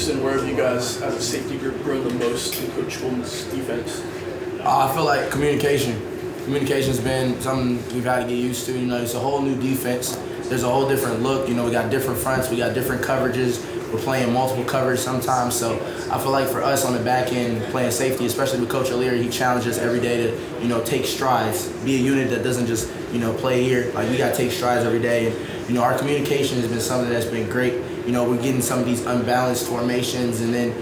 Houston, where have you guys, as a safety group, grown the most in Coach Golden's defense? I feel like communication. Communication's been something we've had to get used to. It's a whole new defense. There's a whole different look. We got different fronts. We got different coverages. We're playing multiple covers sometimes. So I feel like for us on the back end, playing safety, especially with Coach O'Leary, he challenges us every day to, take strides, be a unit that doesn't just, play here. Like, we got to take strides every day. And, our communication has been something that's been great. We're getting some of these unbalanced formations, and then,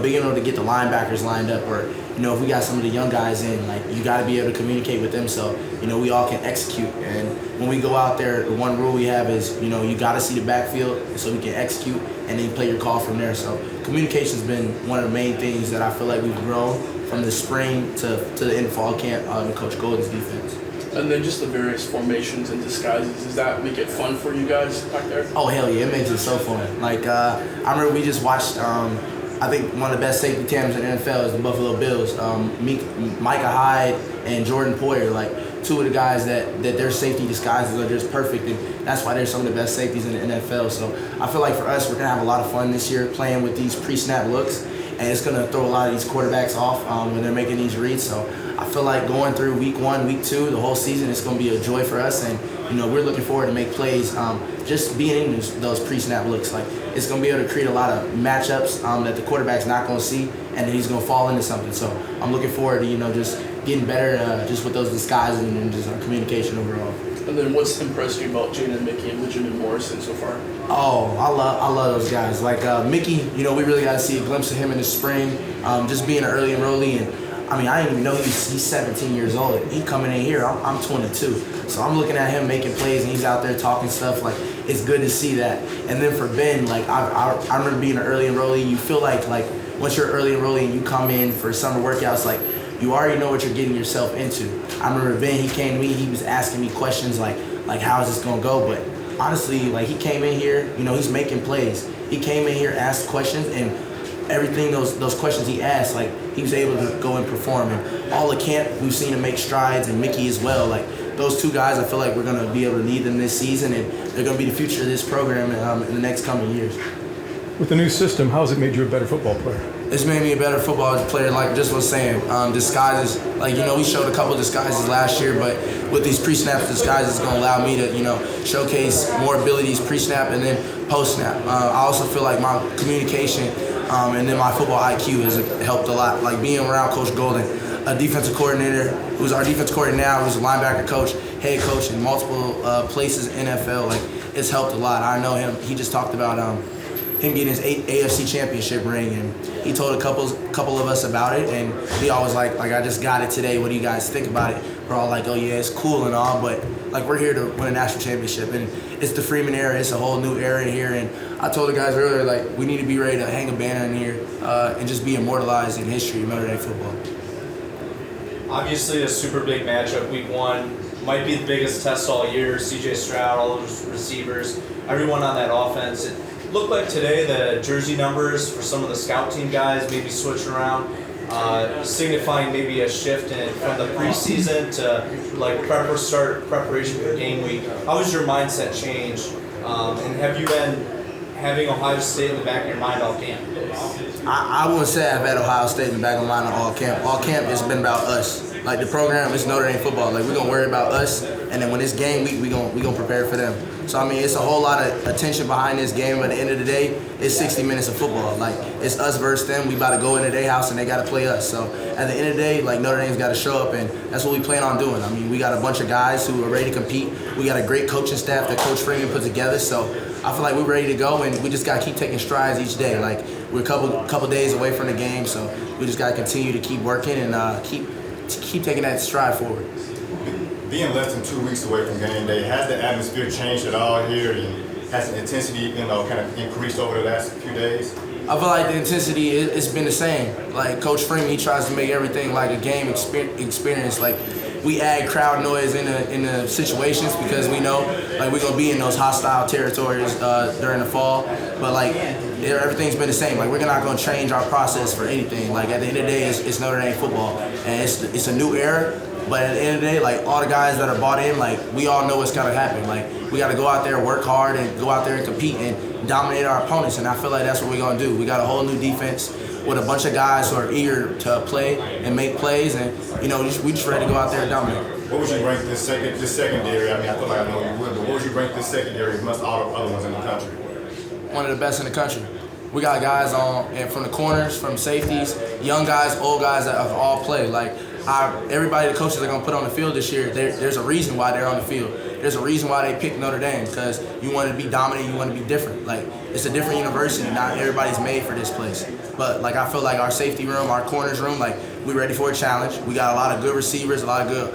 being able to get the linebackers lined up, or, if we got some of the young guys in, like, you got to be able to communicate with them so, we all can execute. And when we go out there, the one rule we have is, you got to see the backfield so we can execute, and then play your call from there. So communication's been one of the main things that I feel like we've grown from the spring to the end of fall camp in Coach Golden's defense. And then just the various formations and disguises, does that make it fun for you guys back there? Oh, hell yeah, it makes it so fun. Like, I remember we just watched, I think one of the best safety tandems in the NFL is the Buffalo Bills. Micah Hyde and Jordan Poyer, like, two of the guys that their safety disguises are just perfect, and that's why they're some of the best safeties in the NFL. So I feel like for us, we're going to have a lot of fun this year playing with these pre-snap looks, and it's going to throw a lot of these quarterbacks off when they're making these reads. So I feel like going through week 1, week 2, the whole season, it's going to be a joy for us, and we're looking forward to make plays just being in those pre-snap looks. Like, it's going to be able to create a lot of matchups that the quarterback's not going to see, and then he's going to fall into something. So I'm looking forward to just getting better just with those disguises and just our communication overall. And then what's impressed you about Jaden Mickey and Benjamin Morrison so far? Oh, I love those guys. Like Mickey, we really got to see a glimpse of him in the spring, just being an early enrollee. And I didn't even know he's 17 years old. He coming in here, I'm 22. So I'm looking at him making plays, and he's out there talking stuff. Like, it's good to see that. And then for Ben, like, I remember being an early enrollee. You feel like once you're an early enrollee and you come in for summer workouts, like, you already know what you're getting yourself into. I remember Ben, he came to me, he was asking me questions like how is this gonna go? But honestly, like, he came in here, he's making plays. He came in here, asked questions, and everything those questions he asked, like, he was able to go and perform. And all the camp, we've seen him make strides, and Mickey as well. Like, those two guys, I feel like we're gonna be able to need them this season, and they're gonna be the future of this program in the next coming years. With the new system, how has it made you a better football player? It's made me a better football player, like just was saying. Disguises, like, we showed a couple disguises last year, but with these pre-snap disguises, it's going to allow me to, showcase more abilities pre-snap and then post-snap. I also feel like my communication and then my football IQ has helped a lot. Like, being around Coach Golden, a defensive coordinator, who's our defensive coordinator now, who's a linebacker coach, head coach in multiple places in NFL, like, it's helped a lot. I know him. He just talked about him getting his AFC championship ring, and he told a couple of us about it, and he always like I just got it today. What do you guys think about it? We're all like, oh yeah, it's cool and all, but like, we're here to win a national championship, and it's the Freeman era. It's a whole new era in here, and I told the guys earlier, like, we need to be ready to hang a banner in here and just be immortalized in history of Notre Dame football. Obviously, a super big matchup, week 1. Might be the biggest test all year. C.J. Stroud, all those receivers, everyone on that offense. It looked like today the jersey numbers for some of the scout team guys maybe switched around, signifying maybe a shift from the preseason to like preparation for game week. How has your mindset changed? And have you been having Ohio State in the back of your mind all camp? I wouldn't say I've had Ohio State in the back of my mind all camp. All camp has been about us. Like, the program is Notre Dame football. Like, we're gonna worry about us, and then when it's game week, we gonna prepare for them. So it's a whole lot of attention behind this game. But at the end of the day, it's 60 minutes of football. Like, it's us versus them. We about to go into their house, and they got to play us. So at the end of the day, like, Notre Dame's got to show up, and that's what we plan on doing. We got a bunch of guys who are ready to compete. We got a great coaching staff that Coach Freeman put together. So I feel like we're ready to go, and we just got to keep taking strides each day. Like, we're a couple days away from the game, so we just got to continue to keep working and keep taking that stride forward. Being less than 2 weeks away from game day, has the atmosphere changed at all here? And has the intensity, kind of increased over the last few days? I feel like the intensity, it's been the same. Like, Coach Freeman, he tries to make everything like a game experience. Like, we add crowd noise in the situations because we know, like, we're gonna be in those hostile territories during the fall. But like, everything's been the same. Like, we're not gonna change our process for anything. Like, at the end of the day, it's Notre Dame football, and it's a new era. But at the end of the day, like all the guys that are bought in, like we all know what's gotta happen. Like we gotta go out there, work hard, and go out there and compete and dominate our opponents. And I feel like that's what we're gonna do. We got a whole new defense with a bunch of guys who are eager to play and make plays, and we just ready to go out there and dominate. What would you rank this secondary? I mean, I feel like I know you would, but what would you rank this secondary against all the other ones in the country? One of the best in the country. We got guys and from the corners, from safeties, young guys, old guys that have all played. Like everybody the coaches are gonna put on the field this year, there's a reason why they're on the field. There's a reason why they picked Notre Dame, because you want to be dominant, you want to be different. Like it's a different university. Not everybody's made for this place. But like I feel like our safety room, our corners room, like we're ready for a challenge. We got a lot of good receivers, a lot of good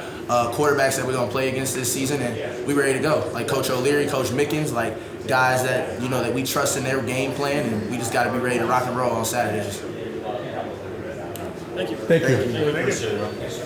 quarterbacks that we're gonna play against this season, and we ready to go. Like Coach O'Leary, Coach Mickens, like guys that that we trust in their game plan, and we just got to be ready to rock and roll on Saturdays. Thank you. Appreciate it, bro.